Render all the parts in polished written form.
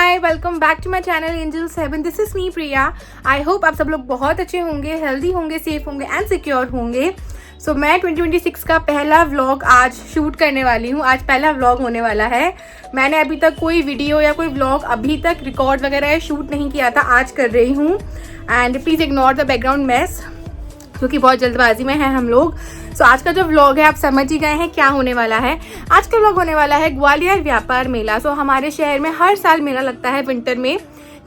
Hi, welcome back to my channel angel 7। This is me Priya. I hope आप सब लोग बहुत अच्छे होंगे, हेल्दी होंगे, सेफ होंगे एंड सिक्योर होंगे। सो मैं 2026 का पहला व्लॉग आज शूट करने वाली हूँ। आज पहला व्लॉग होने वाला है। मैंने अभी तक कोई वीडियो या कोई व्लॉग अभी तक रिकॉर्ड वगैरह शूट नहीं किया था, आज कर रही हूँ। And please ignore the background mess, क्योंकि बहुत जल्दबाजी में है हम लोग। सो आज का जो व्लॉग है आप समझ ही गए हैं क्या होने वाला है। आज का व्लॉग होने वाला है ग्वालियर व्यापार मेला। सो हमारे शहर में हर साल मेला लगता है विंटर में,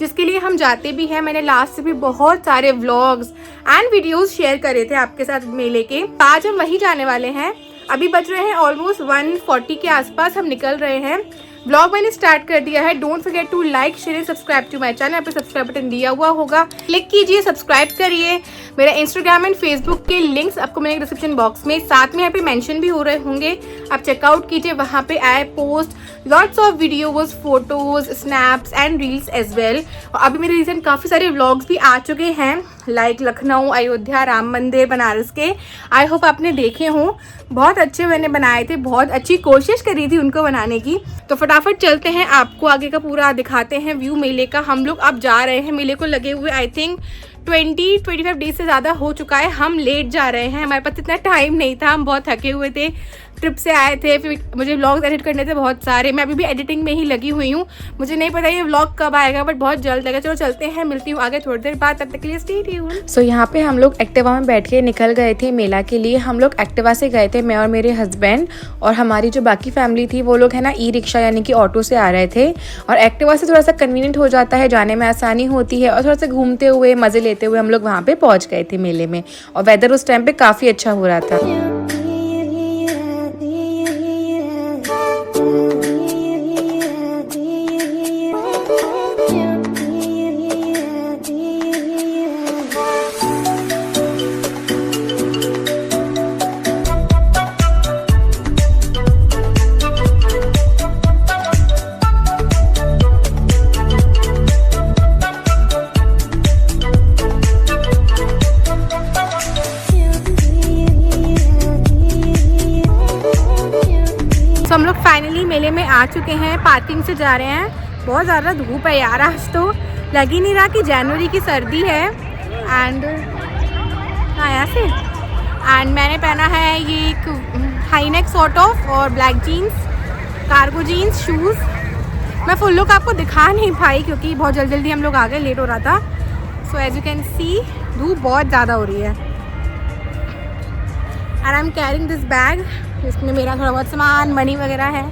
जिसके लिए हम जाते भी हैं। मैंने लास्ट से भी बहुत सारे व्लॉग्स एंड वीडियोस शेयर करे थे आपके साथ मेले के। आज हम वहीं जाने वाले हैं। अभी बज रहे हैं ऑलमोस्ट 1:40 के आसपास, हम निकल रहे हैं। ब्लॉग मैंने स्टार्ट कर दिया है। Don't forget to like, share and subscribe to my channel. पे सब्सक्राइब बटन दिया हुआ होगा, क्लिक कीजिए, सब्सक्राइब करिए। मेरा इंस्टाग्राम एंड फेसबुक के लिंक्स आपको मेरे डिस्क्रिप्शन बॉक्स में, साथ में यहाँ पे मेंशन भी हो रहे होंगे, आप चेकआउट कीजिए। वहाँ पे I post lots of videos, photos, snaps and reels as well. और अभी मेरे रिसेंट काफ़ी सारे व्लॉग्स भी आ चुके हैं, लाइक लखनऊ, अयोध्या, राम मंदिर, बनारस के। आई होप आपने देखे हों। बहुत अच्छे मैंने बनाए थे, बहुत अच्छी कोशिश करी थी उनको बनाने की। तो फटाफट चलते हैं, आपको आगे का पूरा दिखाते हैं व्यू मेले का। हम लोग अब जा रहे हैं मेले को लगे हुए आई थिंक 20-25 डेज से ज़्यादा हो चुका है। हम लेट जा रहे हैं, हमारे पास इतना टाइम नहीं था, हम बहुत थके हुए थे, ट्रिप से आए थे। फिर मुझे व्लॉग्स एडिट करने थे बहुत सारे। मैं अभी भी एडिटिंग में ही लगी हुई हूँ। मुझे नहीं पता ये व्लॉग कब आएगा, बट बहुत जल्द आएगा। चलो चलते हैं, मिलती हूँ आगे थोड़ी देर बाद, तब तक के लिए स्टे ट्यून्ड। सो यहाँ पे हम लोग एक्टिवा में बैठ के निकल गए थे मेला के लिए। हम लोग एक्टिवा से गए थे, मैं और मेरे हस्बैंड, और हमारी जो बाकी फैमिली थी वो लोग है ना ई रिक्शा यानी कि ऑटो से आ रहे थे। और एक्टिवा से थोड़ा सा कन्वीनियंट हो जाता है, जाने में आसानी होती है, और थोड़ा सा घूमते हुए मज़े लेते हुए हम लोग वहाँ पे पहुँच गए थे मेले में। और वेदर उस टाइम पे काफ़ी अच्छा हो रहा था। तो हम लोग फाइनली मेले में आ चुके हैं। पार्किंग से जा रहे हैं। बहुत ज़्यादा धूप है यार, आज तो लग ही नहीं रहा कि जनवरी की सर्दी है। एंड यहाँ से मैंने पहना है ये एक हाई नेक सॉर्ट ऑफ और black jeans, cargo jeans, shoes. मैं फुल लुक आपको दिखा नहीं पाई क्योंकि बहुत जल्दी हम लोग आ गए, लेट हो रहा था। So as you can see धूप बहुत ज़्यादा हो रही है। And I am carrying this bag, इसमें मेरा थोड़ा बहुत सामान, मनी वगैरह है।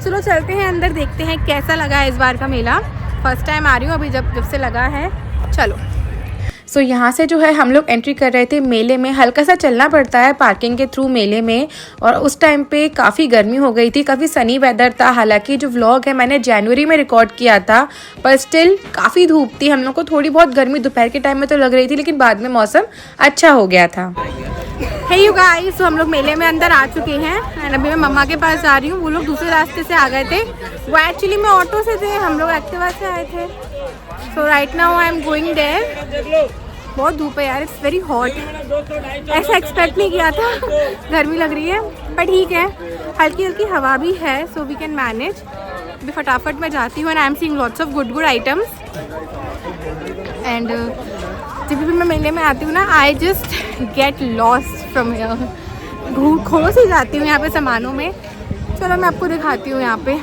चलो चलते हैं अंदर, देखते हैं कैसा लगा है इस बार का मेला। फर्स्ट टाइम आ रही हूँ अभी, जब से लगा है। चलो। सो यहाँ से जो है हम लोग एंट्री कर रहे थे मेले में। हल्का सा चलना पड़ता है पार्किंग के थ्रू मेले में। और उस टाइम पे काफ़ी गर्मी हो गई थी, काफ़ी सनी वेदर था। हालांकि जो व्लॉग है मैंने जनवरी में रिकॉर्ड किया था, पर स्टिल काफ़ी धूप थी। हम लोग को थोड़ी बहुत गर्मी दोपहर के टाइम में तो लग रही थी, लेकिन बाद में मौसम अच्छा हो गया था। हे यू गाइस, तो हम लोग मेले में अंदर आ चुके हैं। एंड अभी मैं मम्मा के पास जा रही हूँ। वो लोग दूसरे रास्ते से आ गए थे, वो एक्चुअली में ऑटो से थे, हम लोग एक्टिवा से आए थे। So right now I am going there. बहुत धूप है यार, इट्स वेरी हॉट। ऐसा एक्सपेक्ट नहीं किया था, गर्मी लग रही है, पर ठीक है, हल्की हल्की हवा भी है, सो वी कैन मैनेज। अभी फटाफट मैं जाती हूँ। And I am seeing lots of good items. And जब भी मैं मेले में आती हूँ ना, I just get lost from here. खो सी जाती हूँ यहाँ पे सामानों में। चलो मैं आपको दिखाती हूँ। यहाँ पे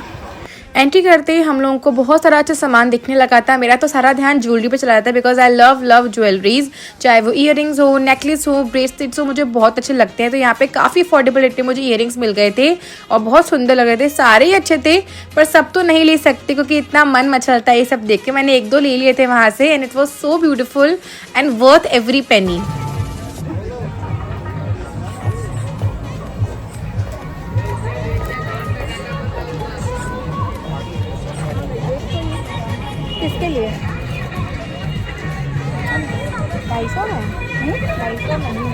एंट्री करते ही हम लोगों को बहुत सारा अच्छा सामान दिखने लगा था। मेरा तो सारा ध्यान ज्वेलरी पे चला रहा था, बिकॉज आई लव ज्वेलरीज। चाहे वो ईयरिंग्स हो, नेकलेस हो, ब्रेसलेट्स हो, मुझे बहुत अच्छे लगते हैं। तो यहाँ पे काफ़ी अफोर्डेबल रेट में मुझे ईयरिंग्स मिल गए थे और बहुत सुंदर लग रहे थे। सारे ही अच्छे थे, पर सब तो नहीं ले सकते क्योंकि इतना मन मचलता है ये सब देख के। मैंने 1-2 ले लिए थे वहाँ से, and it was so beautiful and worth every penny. किसके लिए? 250 में? 250 नहीं।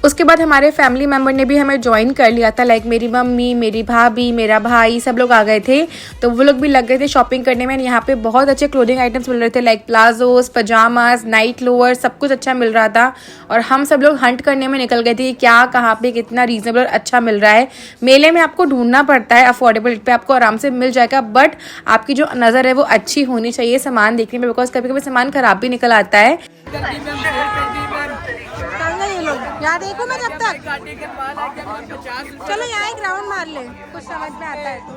उसके बाद हमारे फैमिली मेम्बर ने भी हमें ज्वाइन कर लिया था, लाइक मेरी मम्मी, मेरी भाभी, मेरा भाई, सब लोग आ गए थे। तो वो लोग भी लग गए थे शॉपिंग करने में। यहाँ पे बहुत अच्छे क्लोथिंग आइटम्स मिल रहे थे, like palazzos, pyjamas, night lower, सब कुछ अच्छा मिल रहा था। और हम सब लोग हंट करने में निकल गए थे कि क्या कहाँ पे कितना रीजनेबल और अच्छा मिल रहा है। मेले में आपको ढूंढना पड़ता है, अफोर्डेबल रेट पे आपको आराम से मिल जाएगा, बट आपकी जो नज़र है वो अच्छी होनी चाहिए सामान देखने में, बिकॉज कभी कभी सामान खराब भी निकल आता है। यहाँ देखो मैं जब तक, चलो यहाँ एक राउंड मार ले, कुछ समझ में आता है तो।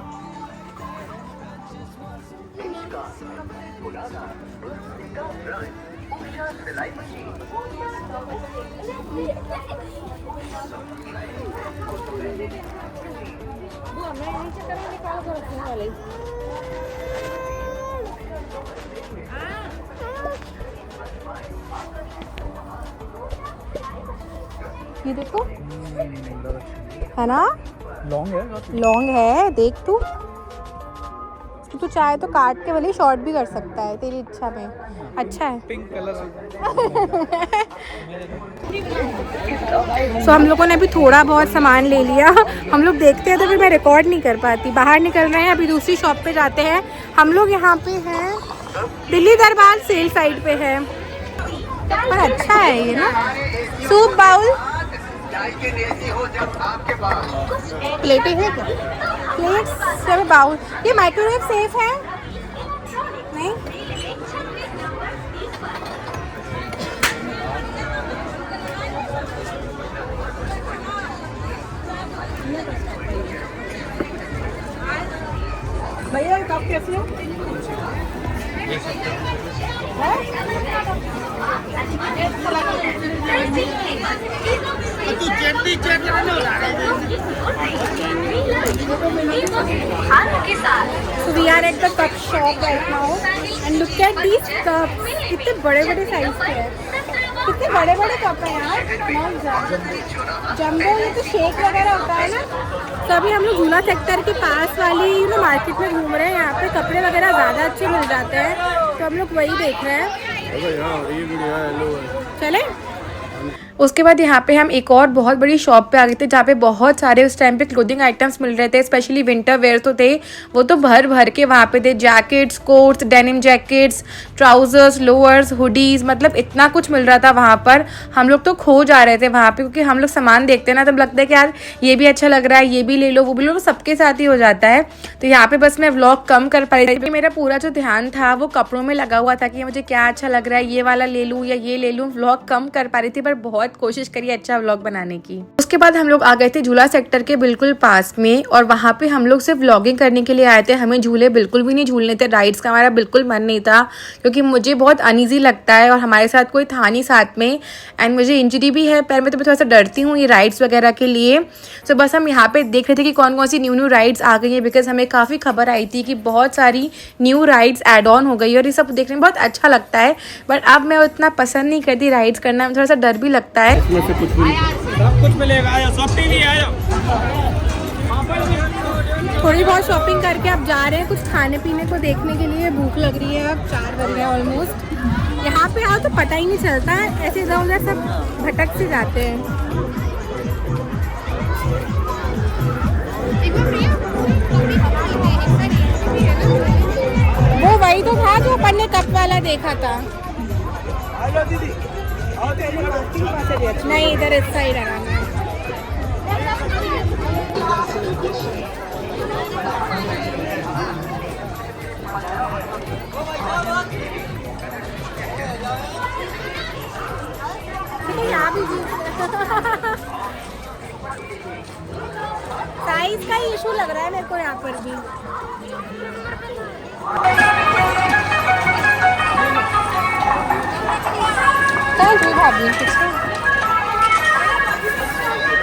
ये देखो है ना, लॉन्ग है, देख तू चाहे तो काट के भले शॉर्ट भी कर सकता है, तेरी इच्छा में। अच्छा है, पिंक कलर। सो हम लोगों ने अभी थोड़ा बहुत सामान ले लिया। हम लोग देखते हैं तो फिर मैं रिकॉर्ड नहीं कर पाती। बाहर निकल रहे हैं, अभी दूसरी शॉप पे जाते हैं। हम लोग यहाँ पे हैं, दिल्ली दरबार सेल साइड पे है, पर अच्छा है ये ना। सूप बाउल प्लेटें है क्या? प्लेट्स सब बाउल। ये माइक्रोवेव सेफ है नहीं? भैया कप कैसे हो? So we are at the cup shop right now and look at these cups. कितने बड़े बड़े साइज के हैं, कितने बड़े बड़े कप हैं यार। जंबो, ये तो शेक वगैरह होता है ना। तो अभी हम लोग झूला सेक्टर के पास वाली मार्केट में घूम रहे हैं। यहाँ पे कपड़े वगैरह ज़्यादा अच्छे मिल जाते हैं, तो हम लोग वही देख रहे हैं। चले। उसके बाद यहाँ पे हम एक और बहुत बड़ी शॉप पे आ गए थे, जहाँ पे बहुत सारे उस टाइम पे क्लोथिंग आइटम्स मिल रहे थे, स्पेशली विंटर वेयर तो थे, वो तो भर भर के वहाँ पे थे। Jackets, quotes, denim jackets, trousers, lowers, hoodies, मतलब इतना कुछ मिल रहा था वहाँ पर। हम लोग तो खो जा रहे थे वहाँ पे, क्योंकि हम लोग सामान देखते हैं ना, तब लगता है कि यार ये भी अच्छा लग रहा है, ये भी ले लो, वो भी लो, सबके साथ ही हो जाता है। तो यहाँ पे बस मैं व्लॉग कम कर पाई थी। मेरा पूरा जो ध्यान था वो कपड़ों में लगा हुआ था कि मुझे क्या अच्छा लग रहा है, ये वाला ले लूँ या ये ले लूँ। व्लॉग कम कर पा रही थी, पर बहुत कोशिश करी अच्छा व्लॉग बनाने की। उसके बाद हम लोग आ गए थे झूला सेक्टर के बिल्कुल पास में, और वहाँ पे हम लोग सिर्फ व्लॉगिंग करने के लिए आए थे। हमें झूले बिल्कुल भी नहीं झूलने थे, राइड्स का हमारा बिल्कुल मन नहीं था, क्योंकि मुझे बहुत अनईजी लगता है और हमारे साथ कोई था नहीं साथ में, एंड मुझे इंजरी भी है पैर में, तो मैं थोड़ा सा डरती हूँ ये राइड्स वगैरह के लिए। तो बस हम यहाँ पे देख रहे थे कि कौन कौन सी न्यू राइड्स आ गई है, बिकॉज हमें काफ़ी खबर आई थी कि बहुत सारी न्यू राइड्स एड ऑन हो गई, और ये सब देखने में बहुत अच्छा लगता है। बट अब मैं उतना पसंद नहीं करती राइड्स करना, थोड़ा सा डर भी लगता है। सब कुछ मिलेगा, थोड़ी बहुत शॉपिंग करके अब जा रहे हैं कुछ खाने पीने को देखने के लिए। भूख लग रही है, अब 4 बज गए ऑलमोस्ट। यहाँ पे आओ तो पता ही नहीं चलता है, ऐसे इधर उधर सब भटक से जाते हैं। वो वही तो था जो अपन ने कप वाला देखा था। नहीं, इधर इस साइड आना है। यहाँ भी साइज का ही इशू लग रहा है मेरे को यहाँ पर भी।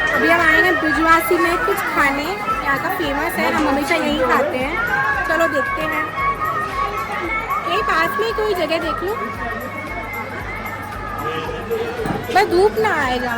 अभी हम आए हैं बुजवासी में कुछ खाने, यहाँ का फेमस है, हम हमेशा यहीं खाते हैं। चलो देखते हैं, यही पास में कोई जगह देख लो, बस धूप ना आएगा।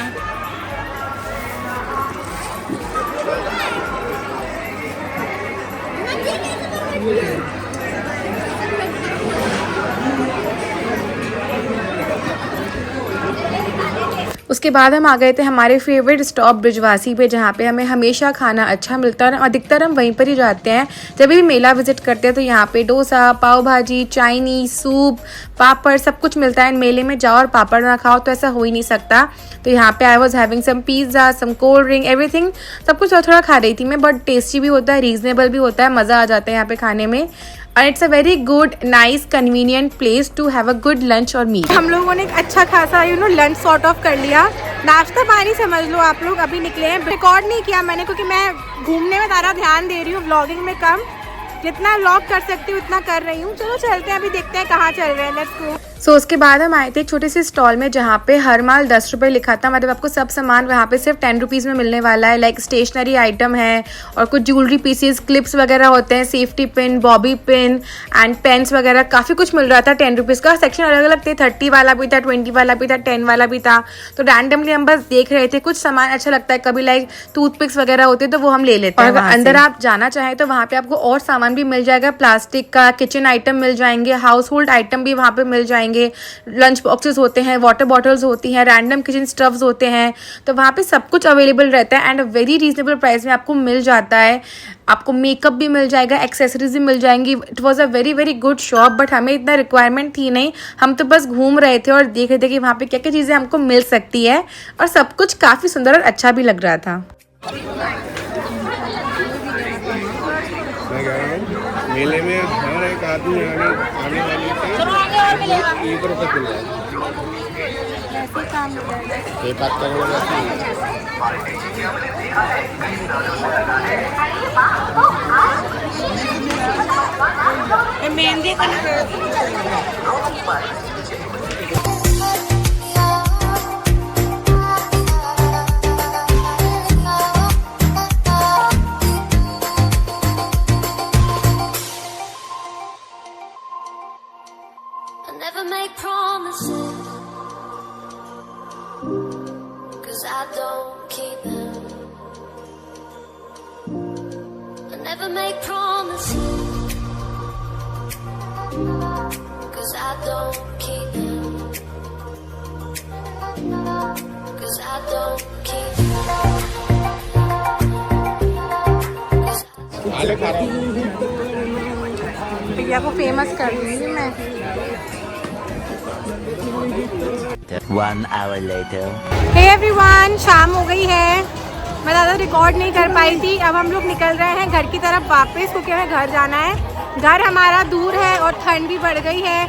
उसके बाद हम आ गए थे हमारे फेवरेट स्टॉप ब्रिजवासी पे, जहाँ पे हमें हमेशा खाना अच्छा मिलता है और अधिकतर हम वहीं पर ही जाते हैं जब भी मेला विजिट करते हैं। तो यहाँ पे डोसा, पाव भाजी, चाइनीज, सूप, पापड़ सब कुछ मिलता है। मेले में जाओ और पापड़ ना खाओ तो ऐसा हो ही नहीं सकता। तो यहाँ पे I was having some pizza, some cold drink, everything, सब कुछ थोड़ा थोड़ा खा रही थी मैं, बट टेस्टी भी होता है, रीजनेबल भी होता है, मज़ा आ जाता है यहाँ पे खाने में। और it's a very good, nice, convenient place to have a good lunch और मील। हम लोगों ने एक अच्छा खासा लंच सॉर्ट ऑफ कर लिया, नाश्ता पानी समझ लो आप लोग। अभी निकले हैं, रिकॉर्ड नहीं किया मैंने क्योंकि मैं घूमने में ज़्यादा ध्यान दे रही हूँ, व्लॉगिंग में कम। जितना व्लॉग कर सकती हूँ उतना कर रही हूँ। चलो चलते हैं, अभी देखते हैं कहाँ चल रहे हैं, लेट्स गो। सो उसके बाद हम आए थे एक छोटे से स्टॉल में जहाँ पे हर माल 10 रुपये लिखा था। मतलब आपको सब सामान वहाँ पे सिर्फ 10 रुपीज़ में मिलने वाला है। लाइक स्टेशनरी आइटम है और कुछ ज्वेलरी पीसेस, क्लिप्स वगैरह होते हैं, safety pin, bobby pin and pains वगैरह, काफ़ी कुछ मिल रहा था 10 रुपीज़ का। सेक्शन अलग अलग थे, 30 वाला भी था, 20 वाला भी था, 10 वाला भी था। तो रैंडमली हम बस देख रहे थे, कुछ सामान अच्छा लगता है, कभी लाइक टूथपिक्स वगैरह होते हैं तो वो हम ले लेते हैं। और अगर अंदर आप जाना चाहें तो वहाँ पे आपको और सामान भी मिल जाएगा, प्लास्टिक का किचन आइटम मिल जाएंगे, हाउस होल्ड आइटम भी वहाँ पे मिल जाएंगे, लंच बॉक्सेस होते हैं, वाटर बॉटल्स होती हैं, रैंडम किचन स्टव्स होते हैं। तो वहाँ पे सब कुछ अवेलेबल रहता है एंड वेरी रीजनेबल प्राइस में आपको मिल जाता है। आपको मेकअप भी मिल जाएगा, एक्सेसरीज भी मिल जाएंगी। It was a very very good shop, but हमें इतना रिक्वायरमेंट थी नहीं, हम तो बस घूम रहे थे और देख रहे थे कि वहाँ पे क्या क्या चीज़ें हमको मिल सकती है, और सब कुछ काफ़ी सुंदर और अच्छा भी लग रहा था। मैं कह रहा हूँ मेले में हर एक आदमी आने वाले से 1 रुपये मिल रहा है। ये बात करने वाली mehndi Never make promises, 'cause I don't keep them. I never make promises, 'cause I don't keep them. 'Cause I don't keep them. आले खा रहा हूँ। भैया को फेमस कर दूंगी मैं। 1 hour later. हे एवरीवन, शाम हो गई है, मैं ज़्यादा रिकॉर्ड नहीं कर पाई थी। अब हम लोग निकल रहे हैं घर की तरफ वापस, क्योंकि हमें घर जाना है। घर हमारा दूर है और ठंड भी बढ़ गई है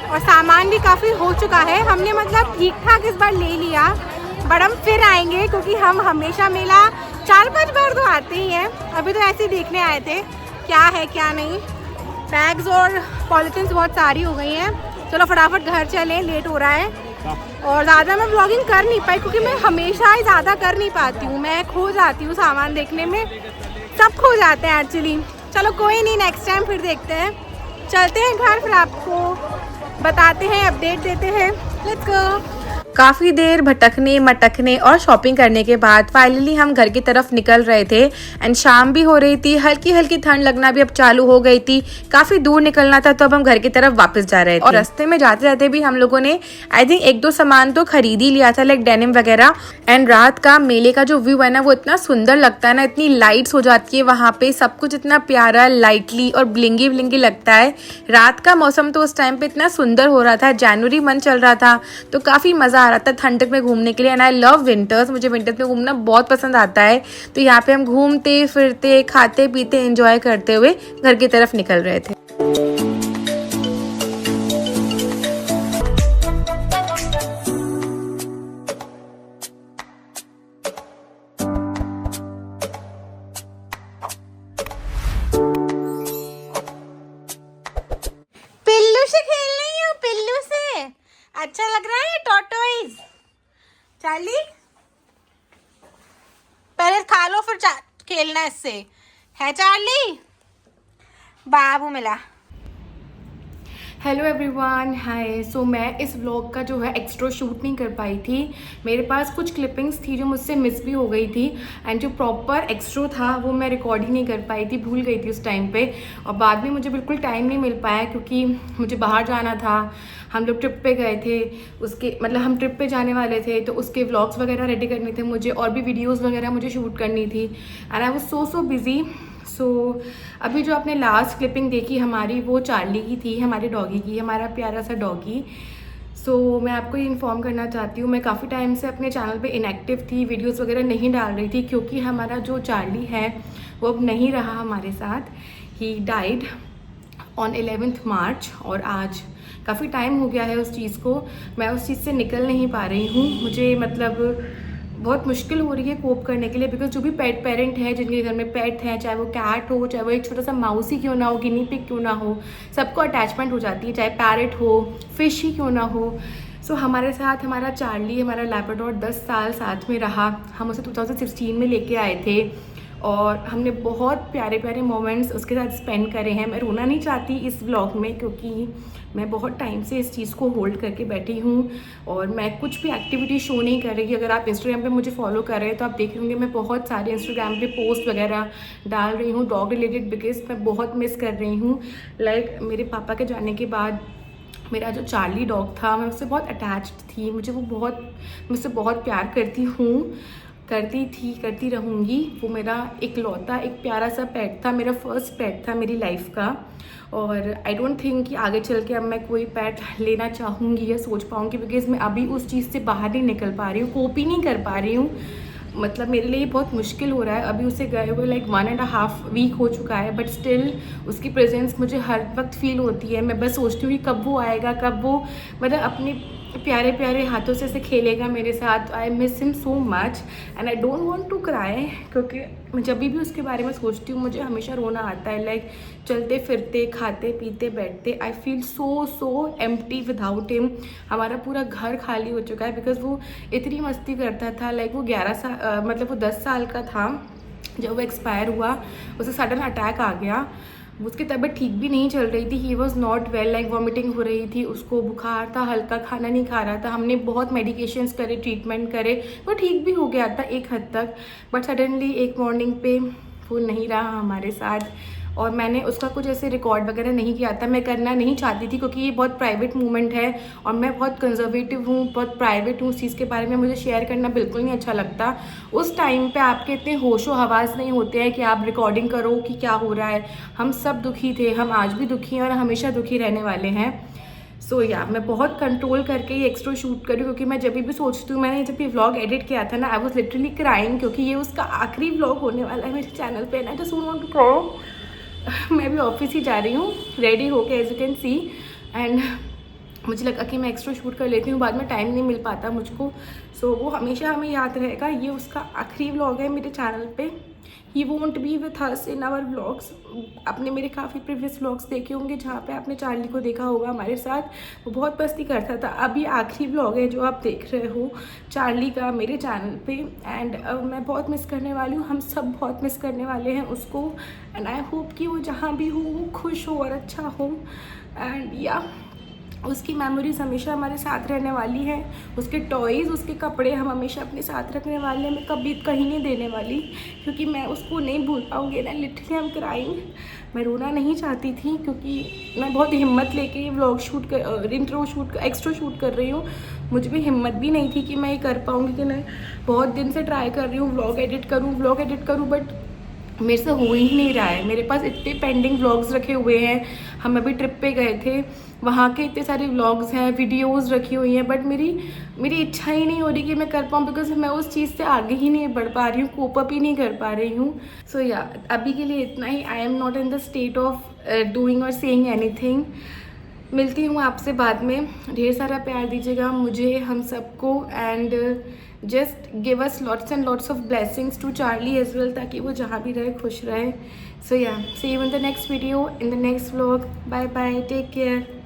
और सामान भी काफ़ी हो चुका है। हमने मतलब ठीक ठाक इस बार ले लिया, बट हम फिर आएंगे क्योंकि हम हमेशा मेला 4-5 बार तो आते ही हैं। अभी तो ऐसे ही देखने आए थे क्या है क्या नहीं। बैग्स और पॉलिथीन्स बहुत सारी हो गई हैं। चलो फटाफट घर चलें, लेट हो रहा है। और ज़्यादा मैं व्लॉगिंग कर नहीं पाई क्योंकि मैं हमेशा ही ज़्यादा कर नहीं पाती हूँ, मैं खो जाती हूँ सामान देखने में, सब खो जाते हैं एक्चुअली। चलो कोई नहीं, नेक्स्ट टाइम फिर देखते हैं। चलते हैं घर, फिर आपको बताते हैं, अपडेट देते हैं। Let's go. काफ़ी देर भटकने मटकने और शॉपिंग करने के बाद फाइनली हम घर की तरफ निकल रहे थे एंड शाम भी हो रही थी, हल्की हल्की ठंड लगना भी अब चालू हो गई थी। काफ़ी दूर निकलना था तो अब हम घर की तरफ वापस जा रहे थे। और रास्ते में जाते जाते भी हम लोगों ने आई थिंक 1-2 सामान तो खरीद ही लिया था, लाइक डेनिम वगैरह। एंड रात का मेले का जो व्यू है ना, वो इतना सुंदर लगता है ना, इतनी लाइट्स हो जाती है वहाँ पे, सब कुछ इतना प्यारा लाइटली और ब्लिंगी ब्लिंगी लगता है। रात का मौसम तो उस टाइम पे इतना सुंदर हो रहा था, जनवरी मंथ चल रहा था, तो काफ़ी मज़ा आ रहा था ठंडक में घूमने के लिए। एंड आई लव विंटर्स, मुझे विंटर्स में घूमना बहुत पसंद आता है। तो यहाँ पे हम घूमते फिरते, खाते पीते, एंजॉय करते हुए घर की तरफ निकल रहे थे। पिल्लू से खेल रही हूँ, पिल्लू से अच्छा लग रहा है टॉर्टोइज। चार्ली पहले खा लो फिर खेलना इससे, है चार्ली? बाबू मिला। हेलो एवरीवन, हाय। सो मैं इस व्लॉग का जो है एक्स्ट्रा शूट नहीं कर पाई थी। मेरे पास कुछ क्लिपिंग्स थी जो मुझसे मिस भी हो गई थी, एंड जो प्रॉपर एक्स्ट्रा था वो मैं रिकॉर्ड ही नहीं कर पाई थी, भूल गई थी उस टाइम पे। और बाद में मुझे बिल्कुल टाइम नहीं मिल पाया क्योंकि मुझे बाहर जाना था। हम लोग ट्रिप पे गए थे, उसके मतलब हम ट्रिप पे जाने वाले थे, तो उसके व्लॉग्स वगैरह रेडी करने थे मुझे, और भी वीडियोज़ वगैरह मुझे शूट करनी थी, and I was so busy. So अभी जो आपने लास्ट क्लिपिंग देखी हमारी, वो चार्ली की थी, हमारे डॉगी की, हमारा प्यारा सा डॉगी। सो मैं आपको ये इन्फॉर्म करना चाहती हूँ, मैं काफ़ी टाइम से अपने चैनल पे इनएक्टिव थी, वीडियोस वगैरह नहीं डाल रही थी क्योंकि हमारा जो चार्ली है वो अब नहीं रहा हमारे साथ। ही डाइड ऑन 11th मार्च, और आज काफ़ी टाइम हो गया है उस चीज़ को। मैं उस चीज़ से निकल नहीं पा रही हूँ। मुझे मतलब बहुत मुश्किल हो रही है कोप करने के लिए, बिकॉज जो भी पेट पेरेंट है, जिनके घर में पेट हैं, चाहे वो कैट हो, चाहे वो एक छोटा सा माउस ही क्यों ना हो, गिनी पिग क्यों ना हो, सबको अटैचमेंट हो जाती है, चाहे पैरेट हो, फिश ही क्यों ना हो। सो हमारे साथ हमारा चार्ली, हमारा लैब्राडोर 10 साल साथ में रहा। हम उसे 2016 में लेके आए थे और हमने बहुत प्यारे प्यारे मोमेंट्स उसके साथ स्पेंड करे हैं। मैं रोना नहीं चाहती इस व्लॉग में क्योंकि मैं बहुत टाइम से इस चीज़ को होल्ड करके बैठी हूँ और मैं कुछ भी एक्टिविटी शो नहीं कर रही। अगर आप इंस्टाग्राम पे मुझे फॉलो कर रहे हैं तो आप देख होंगे मैं बहुत सारे इंस्टाग्राम पे पोस्ट वगैरह डाल रही हूँ डॉग रिलेटेड, बिकॉज मैं बहुत मिस कर रही हूँ। लाइक मेरे पापा के जाने के बाद मेरा जो चार्ली डॉग था, मैं उससे बहुत अटैच्ड थी। मुझसे बहुत प्यार करती रहूँगी। वो मेरा इकलौता एक प्यारा सा पेट था, मेरा फर्स्ट पेट था मेरी लाइफ का। और आई डोंट थिंक कि आगे चल के अब मैं कोई पेट लेना चाहूँगी या सोच पाऊँगी, बिकॉज मैं अभी उस चीज़ से बाहर नहीं निकल पा रही हूँ, कोप ही नहीं कर पा रही हूँ। मतलब मेरे लिए बहुत मुश्किल हो रहा है। अभी उसे गए हुए लाइक 1.5 वीक हो चुका है, बट स्टिल उसकी प्रेजेंस मुझे हर वक्त फील होती है। मैं बस सोचती हूँ कि कब वो आएगा, कब वो मतलब अपने प्यारे प्यारे हाथों से खेलेगा मेरे साथ। I miss him so much and I don't want to cry, क्योंकि मैं जब भी उसके बारे में सोचती हूँ मुझे हमेशा रोना आता है। लाइक चलते फिरते, खाते पीते, बैठते, I feel so empty without him. हमारा पूरा घर खाली हो चुका है बिकॉज वो इतनी मस्ती करता था। लाइक वो 10 साल का था जब वो एक्सपायर हुआ। उसे सडन अटैक आ गया, उसकी तबीयत ठीक भी नहीं चल रही थी। He was not well, like vomiting हो रही थी, उसको बुखार था, हल्का खाना नहीं खा रहा था। हमने बहुत मेडिकेशंस करे, ट्रीटमेंट करे, वो ठीक भी हो गया था एक हद तक। बट सडनली एक मॉर्निंग पे वो नहीं रहा हमारे साथ, और मैंने उसका कुछ ऐसे रिकॉर्ड वगैरह नहीं किया था। मैं करना नहीं चाहती थी क्योंकि ये बहुत प्राइवेट मोमेंट है और मैं बहुत कंजर्वेटिव हूँ, बहुत प्राइवेट हूँ। उस चीज़ के बारे में मुझे शेयर करना बिल्कुल नहीं अच्छा लगता। उस टाइम पे आपके इतने होशो हवास नहीं होते हैं कि आप रिकॉर्डिंग करो कि क्या हो रहा है। हम सब दुखी थे, हम आज भी दुखी हैं और हमेशा दुखी रहने वाले हैं। सो मैं बहुत कंट्रोल करके ये एक्स्ट्रा शूट करूँ, क्योंकि मैं जब भी सोचती हूँ, मैंने जब ये व्लॉग एडिट किया था ना, आई वॉज लिटरली क्राइंग, क्योंकि ये उसका आखिरी व्लॉग होने वाला है मेरे चैनल पे। I just want to cry. मैं भी ऑफिस ही जा रही हूँ रेडी होके, as you can see, and मुझे लगा कि मैं एक्स्ट्रा शूट कर लेती हूँ, बाद में टाइम नहीं मिल पाता मुझको। सो वो हमेशा हमें याद रहेगा, ये उसका आखिरी व्लॉग है मेरे चैनल पे। He won't be with us in our vlogs. आपने मेरे काफ़ी प्रीवियस व्लॉग्स देखे होंगे जहाँ पे आपने चार्ली को देखा होगा हमारे साथ, वो बहुत मस्ती करता था। अब ये आखिरी व्लॉग है जो आप देख रहे हो चार्ली का मेरे चैनल पे, एंड मैं बहुत मिस करने वाली हूँ। हम सब बहुत मिस करने वाले हैं उसको, एंड आई होप कि वो जहाँ भी हो वो खुश हो और अच्छा हो। एंड उसकी मेमोरीज हमेशा हमारे साथ रहने वाली हैं। उसके टॉयज़, उसके कपड़े हम हमेशा अपने साथ रखने वाले हैं। मैं कभी कहीं नहीं देने वाली, क्योंकि मैं उसको नहीं भूल पाऊँगी ना। Literally I am crying. मैं रोना नहीं चाहती थी क्योंकि मैं बहुत हिम्मत लेके ये व्लॉग एक्स्ट्रा शूट कर रही हूँ। मुझे भी हिम्मत भी नहीं थी कि मैं ये कर पाऊँगी कि नहीं। बहुत दिन से ट्राई कर रही हूँ व्लॉग एडिट करूँ, बट मेरे से हो ही नहीं रहा है। मेरे पास इतने पेंडिंग व्लॉग्स रखे हुए हैं। हम अभी ट्रिप पे गए थे, वहाँ के इतने सारे व्लॉग्स हैं, वीडियोस रखी हुई हैं, बट मेरी इच्छा ही नहीं हो रही कि मैं कर पाऊँ, बिकॉज मैं उस चीज़ से आगे ही नहीं बढ़ पा रही हूँ, कोप अप ही नहीं कर पा रही हूँ। सो अभी के लिए इतना ही। I am not in the state of doing or saying anything. मिलती हूँ आपसे बाद में। ढेर सारा प्यार दीजिएगा मुझे, हम सबको, and just give us lots and lots of blessings to Charlie as well, ताकि वो जहाँ भी रहे खुश रहे। So see you in the next video, in the next vlog. Bye bye, take care.